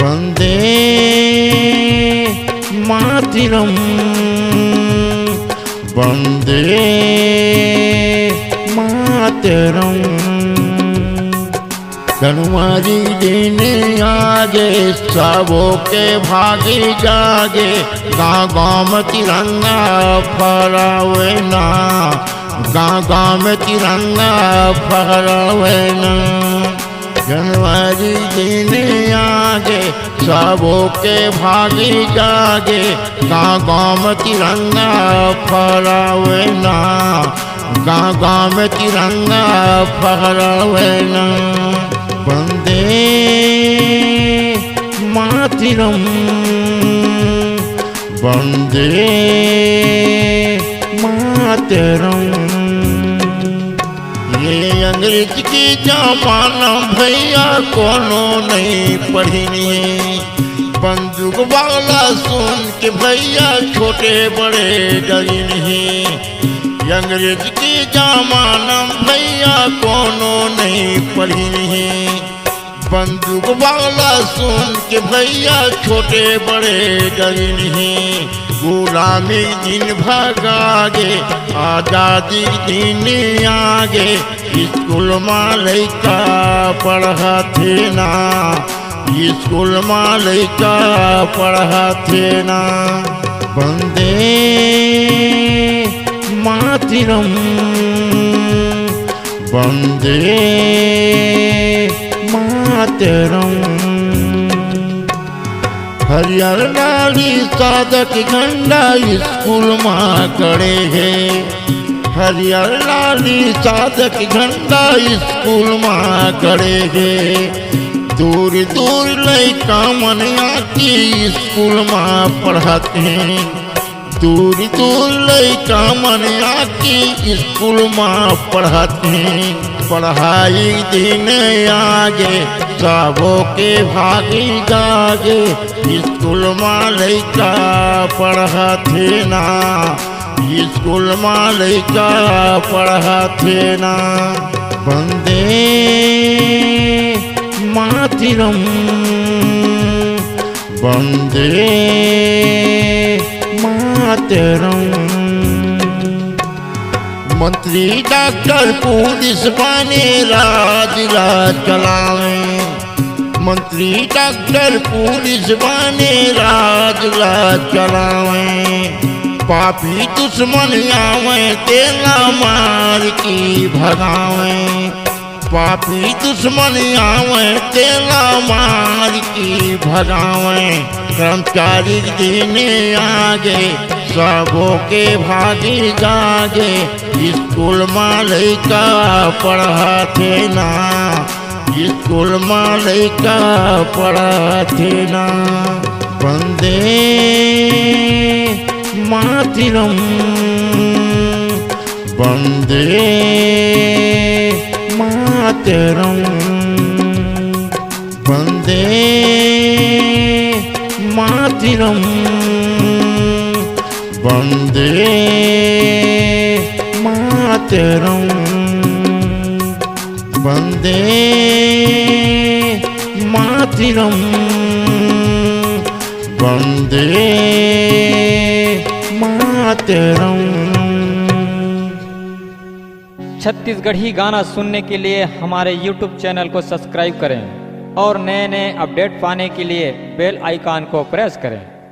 वंदे मातरम वंदे मातरम। जनवरी दिन आगे सबों के भागे जागे, गाँव गाँव में तिरंगा फहरावे ना, गाँव गाँव में तिरंगा फहरावे ना। जनवरी दिन आगे सबों के भागे जागे, गाँव गाँव में तिरंगा फहरावे ना, गाँव गाँव में तिरंगा फहरावे ना। वंदे मातरम वंदे मातरम। ये अंग्रेज की जमाना भैया कोनो नहीं पढ़नी, बंदूक वाला सुन के भैया छोटे बड़े डरी नहीं। अंग्रेज की जमाना भैया कोनो नहीं पढ़ी नहीं, बंदूक वाला सुन के भैया छोटे बड़े डरी नहीं। गुलामी दिन भागे आजादी दिन आगे, स्कूल में लइका पढ़ाते ना, स्कूल में लइका पढ़ाते ना। वंदे मातरम वंदे मातरम। हरियर लाली सादक झंडा स्कूल में खड़े है, हरियर लाली सादक झंडा स्कूल में खड़े है। दूर दूर लइका मन आके स्कूल में पढ़ाते हैं, दूर दूर लइका मन आके स्कूल में पढ़ाते हैं। पढ़ाई दिन आगे सबों के भागे जागे, स्कूल में लइका पढ़ाते ना, स्कूल में लइका पढ़ाते ना। वंदे मातरम वंदे मातरम। मंत्री डॉक्टर पुलिस बने राज राज चलावे, मंत्री डॉक्टर पुलिस बने राज राज चलावे। पापी दुश्मन आवे तेला मार की भगावे, पापी दुश्मन आवे तेला मार की भगावे। कर्मचारी दिन आगे सबों के भागे जागे, स्कूल में लइका पढ़ाते ना, स्कूल में लइका पढ़ाते ना। वंदे मातरम वंदे मातरम वंदे मातरम वंदे मातरम वंदे मातरम वंदे मातरम। छत्तीसगढ़ी गाना सुनने के लिए हमारे YouTube चैनल को सब्सक्राइब करें और नए नए अपडेट पाने के लिए बेल आइकॉन को प्रेस करें।